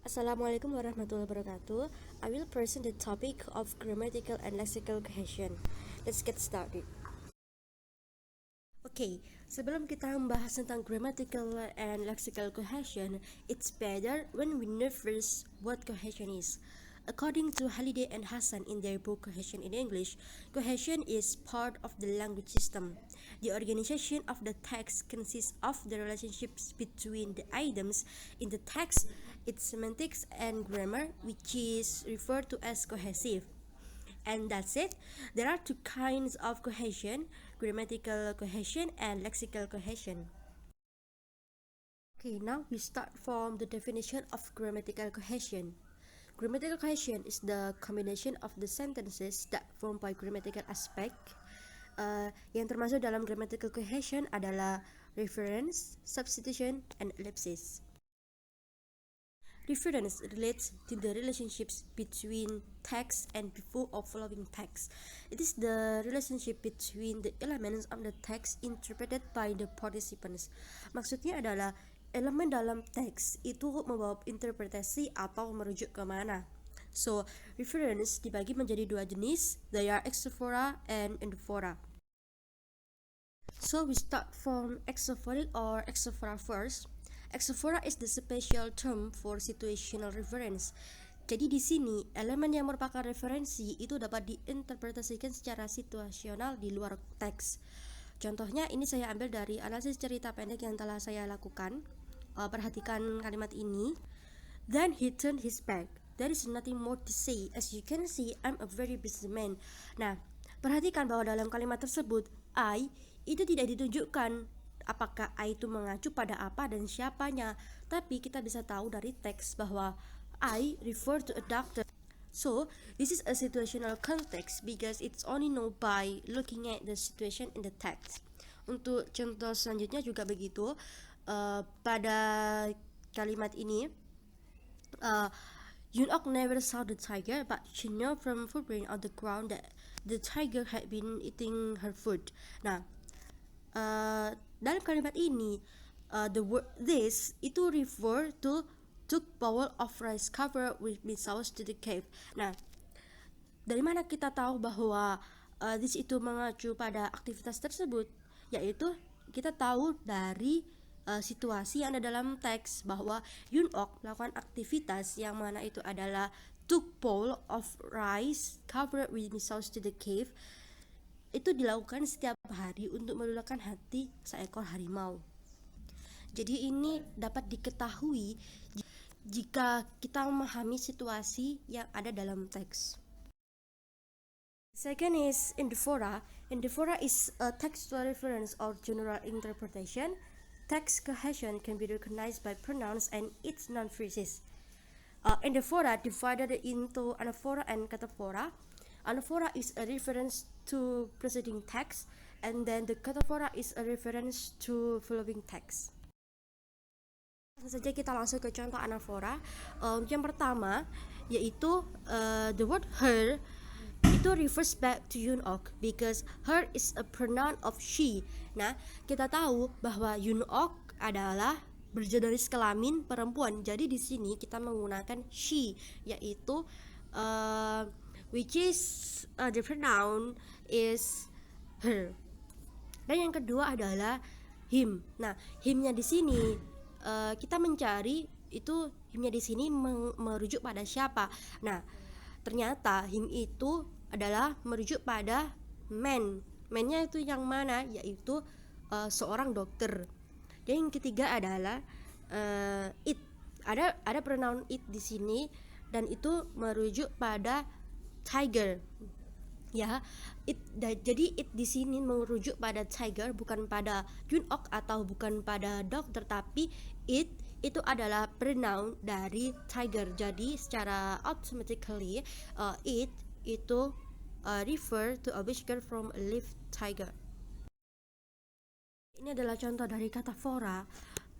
Assalamualaikum warahmatullahi wabarakatuh. I will present the topic of grammatical and lexical cohesion. Let's get started. Okay, sebelum kita membahas tentang grammatical and lexical cohesion, it's better when we know first what cohesion is. According to Halliday and Hassan in their book Cohesion in English, cohesion is part of the language system. The organization of the text consists of the relationships between the items in the text, its semantics and grammar, which is referred to as cohesive. And that's it. There are two kinds of cohesion: grammatical cohesion and lexical cohesion. Okay, now we start from the definition of grammatical cohesion. Grammatical cohesion is the combination of the sentences that form by grammatical aspect. Yang termasuk dalam grammatical cohesion adalah reference, substitution, and ellipsis. Reference relates to the relationships between text and before or following text. It is the relationship between the elements of the text interpreted by the participants. Maksudnya adalah elemen dalam teks itu membawa interpretasi atau merujuk ke mana. So, reference dibagi menjadi dua jenis, they are exophora and endophora. So, we start from exophoric or exophora first. Exophora is the special term for situational reference. Jadi di sini elemen yang merupakan referensi itu dapat diinterpretasikan secara situasional di luar teks. Contohnya ini saya ambil dari analisis cerita pendek yang telah saya lakukan. Perhatikan kalimat ini. Then he turned his back. There is nothing more to say. As you can see, I'm a very busy man. Nah, perhatikan bahwa dalam kalimat tersebut I itu tidak ditunjukkan apakah I itu mengacu pada apa dan siapanya, tapi kita bisa tahu dari teks bahwa I refer to a doctor. So, this is a situational context because it's only known by looking at the situation in the text. Untuk contoh selanjutnya juga begitu. Pada kalimat ini, Yun-ok never saw the tiger, but she knew from footprint on the ground that the tiger had been eating her food. Nah, dalam kalimat ini the word this itu refer to took bowl of rice covered with meat sauce to the cave. Nah, dari mana kita tahu bahwa this itu mengacu pada aktivitas tersebut? Yaitu kita tahu dari situasi yang ada dalam teks bahwa Yun-ok melakukan aktivitas yang mana itu adalah took bowl of rice covered with meat sauce to the cave. Itu dilakukan setiap hari untuk meluluhkan hati seekor harimau. Jadi ini dapat diketahui jika kita memahami situasi yang ada dalam teks. Second is endophora. Endophora is a textual reference or general interpretation. Text cohesion can be recognized by pronouns and its non-phrases. Endophora divided into anaphora and cataphora. Anaphora is a reference to preceding text, and then the cataphora is a reference to following text. Langsung saja kita langsung ke contoh anaphora. Yang pertama yaitu the word her itu refers back to Yun-ok because her is a pronoun of she. Nah, kita tahu bahwa Yun-ok adalah berjenis kelamin perempuan. Jadi di sini kita menggunakan she, yaitu which is the pronoun is her. Dan yang kedua adalah him. Nah, himnya di sini kita mencari itu himnya di sini merujuk pada siapa. Nah, ternyata him itu adalah merujuk pada man. Man-nya itu yang mana? Yaitu seorang dokter. Dan yang ketiga adalah it. Ada pronoun it di sini dan itu merujuk pada tiger. Ya, jadi it di sini merujuk pada tiger, bukan pada Yun-ok atau bukan pada dokter, tapi it itu adalah pronoun dari tiger. Jadi secara automatically it itu refer to a whisker from a live tiger. Ini adalah contoh dari kataphora.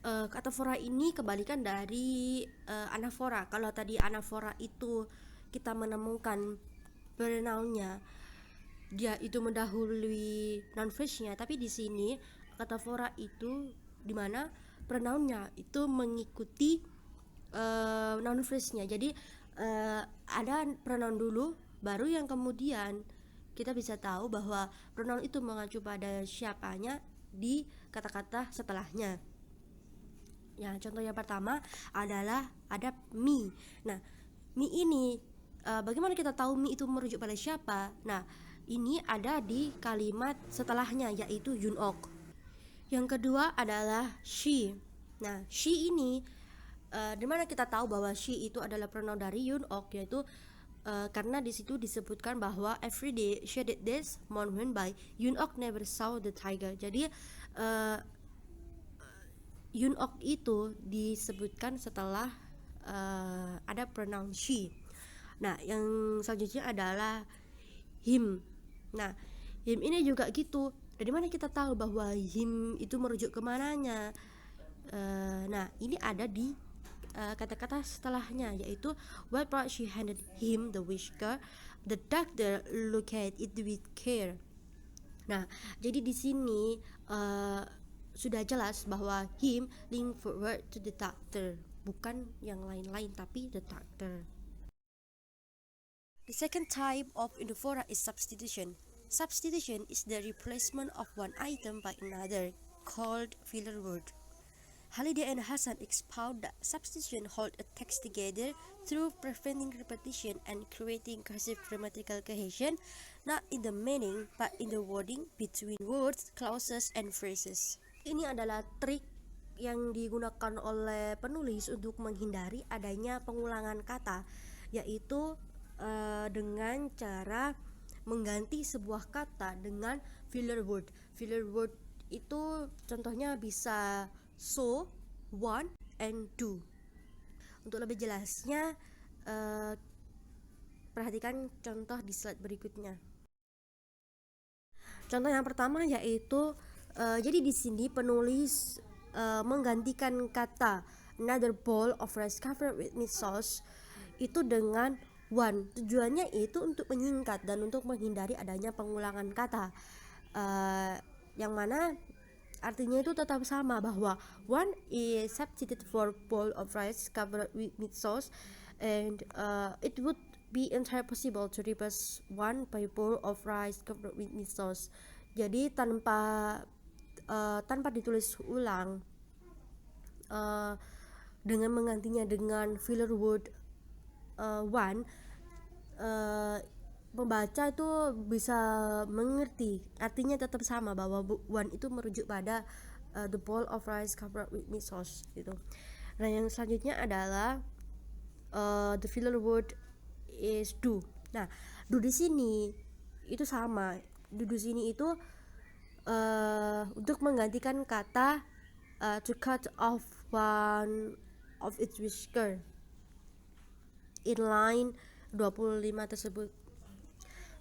Kataphora ini kebalikan dari anaphora. Kalau tadi anaphora itu kita menemukan pronounnya, dia itu mendahului noun phrase-nya, tapi di sini kataphora itu dimana pronounnya itu mengikuti noun phrase-nya. Jadi ada pronoun dulu, baru yang kemudian kita bisa tahu bahwa pronoun itu mengacu pada siapanya di kata-kata setelahnya. Ya, contoh yang pertama adalah ada me. Nah, me ini bagaimana kita tahu me itu merujuk pada siapa? Nah, ini ada di kalimat setelahnya, yaitu Yunok. Yang kedua adalah she. Nah, she ini dimana kita tahu bahwa she itu adalah pronoun dari Yunok, yaitu karena di situ disebutkan bahwa every day she did this month went by Yunok never saw the tiger. Jadi Yunok itu disebutkan setelah ada pronoun she. Nah, yang selanjutnya adalah him. Nah, him ini juga gitu. Dari mana kita tahu bahwa him itu merujuk kemananya? Nah, ini ada di kata-kata setelahnya, yaitu while she handed him the whisker, the doctor looked at it with care. Nah, jadi di sini sudah jelas bahwa him link forward to the doctor, bukan yang lain-lain tapi the doctor. The second type of endophora is substitution. Substitution is the replacement of one item by another, called filler word. Haliday and Hassan expound that substitution hold a text together through preventing repetition and creating cursive grammatical cohesion, not in the meaning but in the wording between words, clauses, and phrases. Ini adalah trik yang digunakan oleh penulis untuk menghindari adanya pengulangan kata, yaitu dengan cara mengganti sebuah kata dengan filler word. Filler word itu contohnya bisa so, want, and do. Untuk lebih jelasnya, perhatikan contoh di slide berikutnya. Contoh yang pertama yaitu jadi di sini penulis menggantikan kata another bowl of rice covered with meat sauce itu dengan one. Tujuannya itu untuk menyingkat dan untuk menghindari adanya pengulangan kata, yang mana artinya itu tetap sama, bahwa one is substituted for bowl of rice covered with meat sauce, and it would be entirely possible to replace one by bowl of rice covered with meat sauce. Jadi tanpa ditulis ulang, dengan menggantinya dengan filler word one, pembaca itu bisa mengerti, artinya tetap sama, bahwa one itu merujuk pada the bowl of rice covered with meat sauce gitu. Nah, yang selanjutnya adalah the filler word is do. Nah, do di sini itu sama. Do di sini itu untuk menggantikan kata to cut off one of its whisker in line 25 tersebut.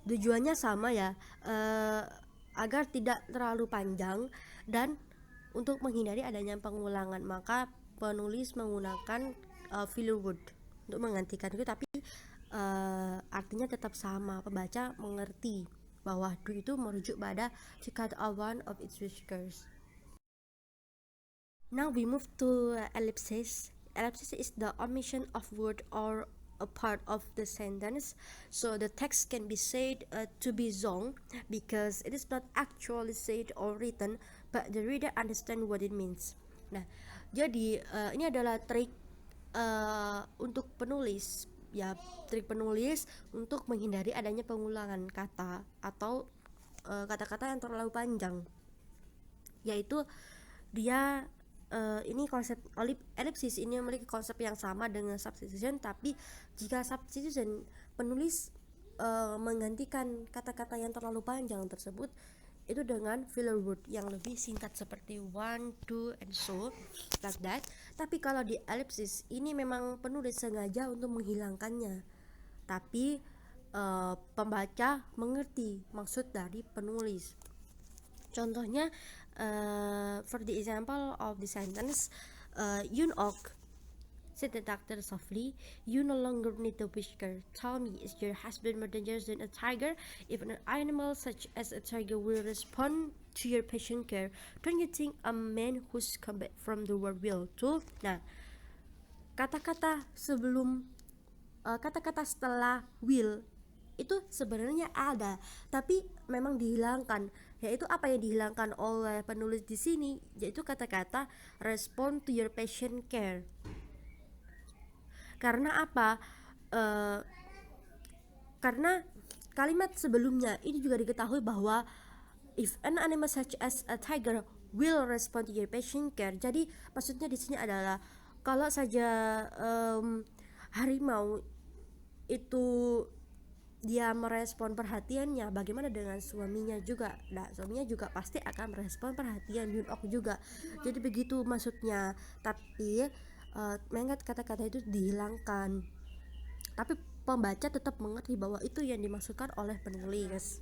Tujuannya sama ya, agar tidak terlalu panjang dan untuk menghindari adanya pengulangan, maka penulis menggunakan filler word untuk menggantikan itu, tapi artinya tetap sama, pembaca mengerti bahwa do itu merujuk pada to cut off one of its whiskers. Now we move to ellipsis. Ellipsis is the omission of word or a part of the sentence, so the text can be said to be zoned because it is not actually said or written, but the reader understand what it means. Nah, jadi ini adalah trik untuk penulis, ya, trik penulis untuk menghindari adanya pengulangan kata atau kata-kata yang terlalu panjang, yaitu dia ini konsep ellipsis ini memiliki konsep yang sama dengan substitution, tapi jika substitution penulis menggantikan kata-kata yang terlalu panjang tersebut itu dengan filler word yang lebih singkat seperti one, two, and so like that. Tapi kalau di ellipsis ini memang penulis sengaja untuk menghilangkannya, tapi pembaca mengerti maksud dari penulis. Contohnya, for the example of the sentence, Yun-ok said the doctor softly, "You no longer need the whisker. Tell me, is your husband more dangerous than a tiger? If an animal such as a tiger will respond to your patient care, don't you think a man who's come back from the war will too?" Nah, kata-kata sebelum kata-kata setelah will itu sebenarnya ada, tapi memang dihilangkan. Yaitu apa yang dihilangkan oleh penulis di sini, yaitu kata-kata respond to your patient care. Karena apa? Karena kalimat sebelumnya ini juga diketahui bahwa if an animal such as a tiger will respond to your patient care. Jadi maksudnya di sini adalah kalau saja harimau itu dia merespon perhatiannya, bagaimana dengan suaminya juga? Nah, suaminya juga pasti akan merespon perhatian Yun-ok juga. Jadi begitu maksudnya. Tapi mengingat kata-kata itu dihilangkan. Tapi pembaca tetap mengerti bahwa itu yang dimaksudkan oleh penulis.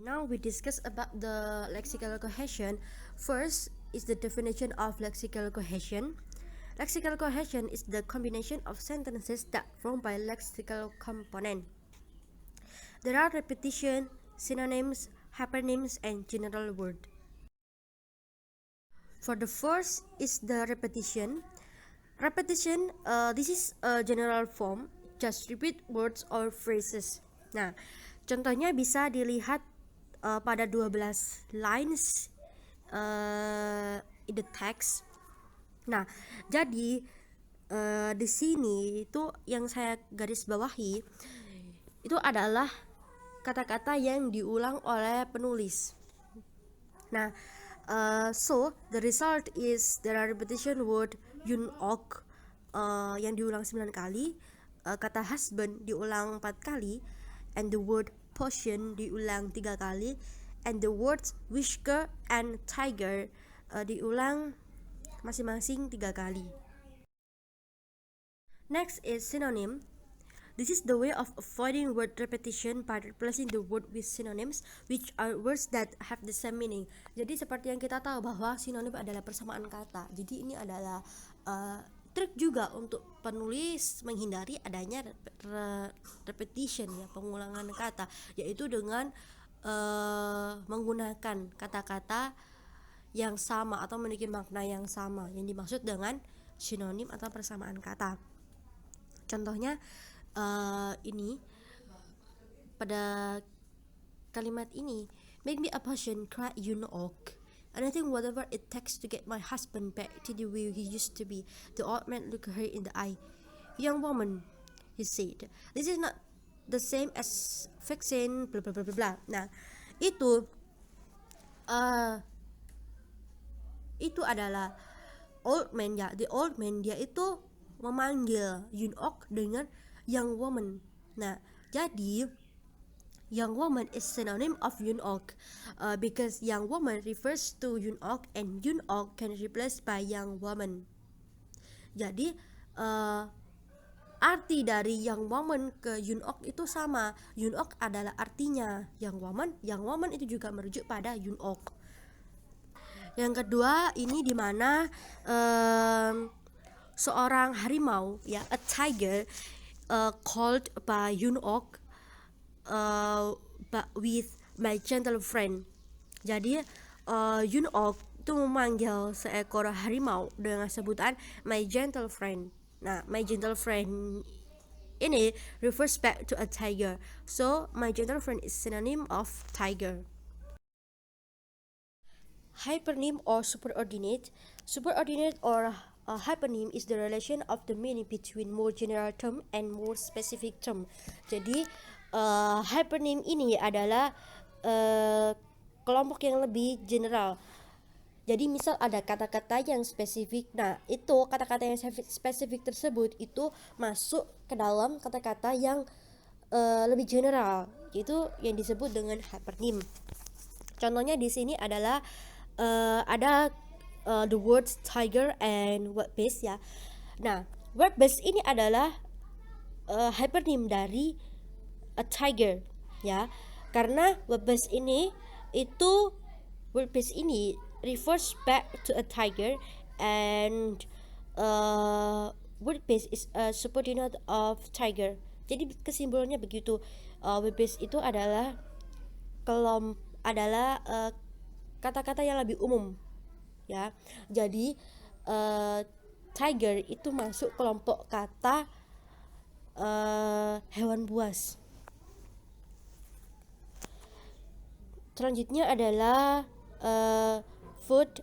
Now we discuss about the lexical cohesion. First is the definition of lexical cohesion. Lexical cohesion is the combination of sentences that formed by lexical component. There are repetition, synonyms, hypernyms, and general word. For the first is the repetition. Repetition, this is a general form, just repeat words or phrases. Nah, contohnya bisa dilihat pada 12 lines in the text. Nah, jadi di sini itu yang saya garis bawahi itu adalah kata-kata yang diulang oleh penulis. Nah, so the result is there are repetition word Yun-ok yang diulang 9 kali, kata husband diulang 4 kali, and the word potion diulang 3 kali, and the words whisker and tiger diulang masing-masing 3 kali. Next is synonym. This is the way of avoiding word repetition by replacing the word with synonyms, which are words that have the same meaning. Jadi seperti yang kita tahu bahwa sinonim adalah persamaan kata. Jadi ini adalah trik juga untuk penulis menghindari adanya repetition ya, pengulangan kata, yaitu dengan menggunakan kata-kata yang sama atau memiliki makna yang sama yang dimaksud dengan sinonim atau persamaan kata. Contohnya ini pada kalimat ini, make me a potion, cried Yun-ok, and I think whatever it takes to get my husband back to the way he used to be. The old man looked her in the eye. Young woman, he said, this is not the same as fixing blah blah blah blah blah. Nah, itu adalah old man ya. The old man dia itu memanggil Yun-ok dengan young woman. Nah, jadi young woman is synonym of Yun-ok because young woman refers to Yun-ok and Yun-ok can replace by young woman. Jadi arti dari young woman ke Yun-ok itu sama. Yun-ok adalah artinya young woman itu juga merujuk pada Yun-ok. Yang kedua ini dimana seorang harimau ya, a tiger called by Yun-ok but with my gentle friend. Jadi Yun-ok itu memanggil seekor harimau dengan sebutan my gentle friend. Nah, my gentle friend ini refers back to a tiger. So my gentle friend is synonym of tiger. Hypernym or superordinate. Superordinate or hypernym is the relation of the meaning between more general term and more specific term. Jadi hypernym ini adalah kelompok yang lebih general. Jadi misal ada kata-kata yang spesifik, nah itu kata-kata yang spesifik tersebut itu masuk ke dalam kata-kata yang lebih general, yaitu yang disebut dengan hypernym. Contohnya di sini adalah ada the words tiger and word base ya. Nah, word base ini adalah hypernym dari a tiger ya. Karena word base ini itu word base ini refers back to a tiger and word base is a subordinate of tiger. Jadi kesimpulannya begitu. Word base itu adalah kata-kata yang lebih umum ya. Jadi tiger itu masuk kelompok kata hewan buas. Selanjutnya adalah food.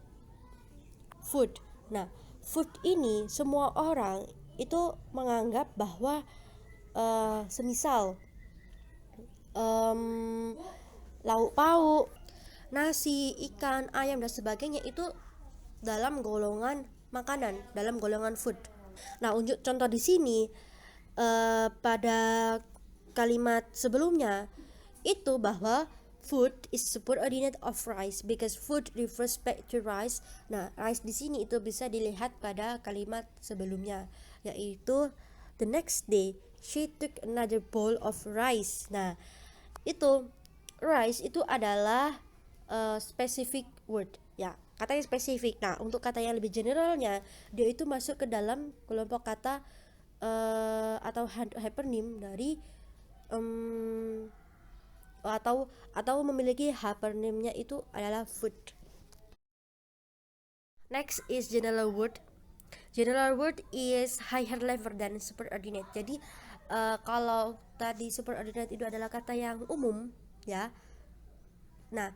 Nah, food ini semua orang itu menganggap bahwa semisal lauk pauk, nasi, ikan, ayam dan sebagainya itu dalam golongan makanan, dalam golongan food. Nah, untuk contoh di sini pada kalimat sebelumnya itu bahwa food is subordinate of rice because food refers back to rice. Nah, rice di sini itu bisa dilihat pada kalimat sebelumnya, yaitu the next day she took another bowl of rice. Nah, itu rice itu adalah specific word ya, kata yang spesifik. Nah, untuk kata yang lebih generalnya dia itu masuk ke dalam kelompok kata atau hypernym dari atau memiliki hypername-nya itu adalah food. Next is general word. General word is higher level than superordinate. Jadi kalau tadi superordinate itu adalah kata yang umum ya. Nah,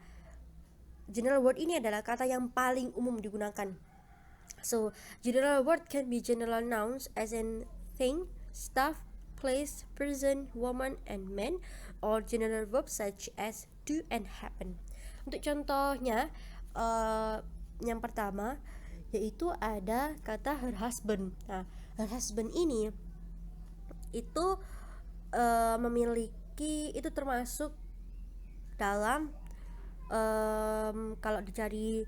general word ini adalah kata yang paling umum digunakan. So, general word can be general nouns as in thing, stuff, place, person, woman, and man, or general verbs such as do and happen. Untuk contohnya, yang pertama yaitu ada kata her husband. Nah, her husband ini itu memiliki, itu termasuk dalam kalau dicari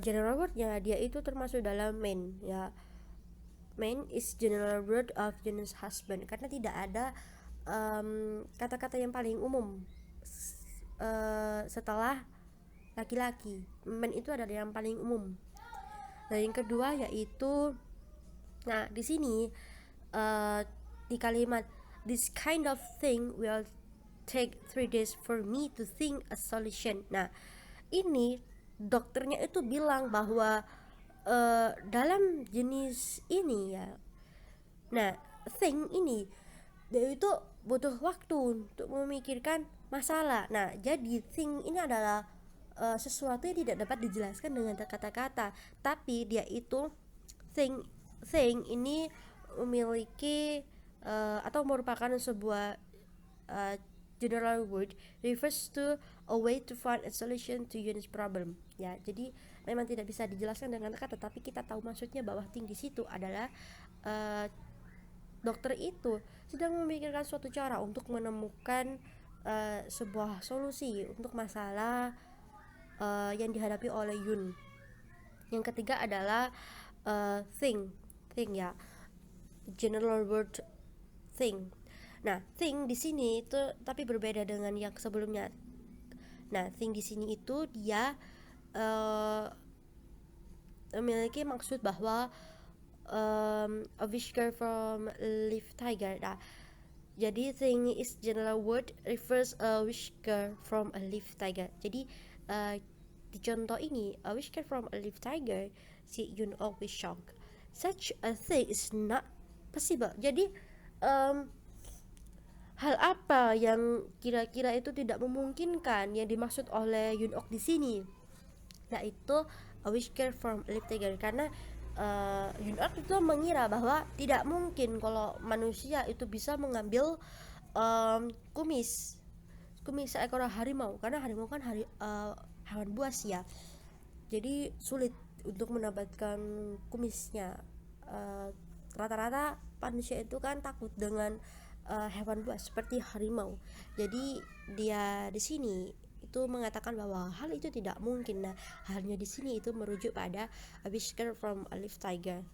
general wordnya, dia itu termasuk dalam main ya. Main is general word of genus husband karena tidak ada kata-kata yang paling umum setelah laki-laki. Man itu adalah yang paling umum. Nah, yang kedua yaitu, nah di sini di kalimat this kind of thing will take 3 days for me to think a solution. Nah, ini dokternya itu bilang bahwa dalam jenis ini ya, nah thing ini dia itu butuh waktu untuk memikirkan masalah. Nah, jadi thing ini adalah sesuatu yang tidak dapat dijelaskan dengan kata-kata, tapi dia itu thing ini memiliki atau merupakan sebuah general word refers to a way to find a solution to unique problem ya. Jadi memang tidak bisa dijelaskan dengan kata, tapi kita tahu maksudnya bahwa thing di situ adalah dokter itu sedang memikirkan suatu cara untuk menemukan sebuah solusi untuk masalah yang dihadapi oleh Yun. Yang ketiga adalah thing ya, general word thing. Nah, thing di sini itu tapi berbeda dengan yang sebelumnya. Nah, thing di sini itu dia memiliki maksud bahwa a whisker from a leaf tiger. Nah, jadi thing is general word refers a whisker from a leaf tiger. Jadi di contoh ini, a whisker from a leaf tiger, si Yun always shock. Such a thing is not possible. Jadi hal apa yang kira-kira itu tidak memungkinkan yang dimaksud oleh Yun-ok di sini? Yaitu a whisker from a leaf tiger, karena Yun-ok itu mengira bahwa tidak mungkin kalau manusia itu bisa mengambil kumis seekor harimau, karena harimau kan hewan buas ya. Jadi sulit untuk mendapatkan kumisnya. Rata-rata manusia itu kan takut dengan hewan buas seperti harimau. Jadi dia di sini itu mengatakan bahwa hal itu tidak mungkin. Nah, halnya di sini itu merujuk pada a whisker from a leaf tiger.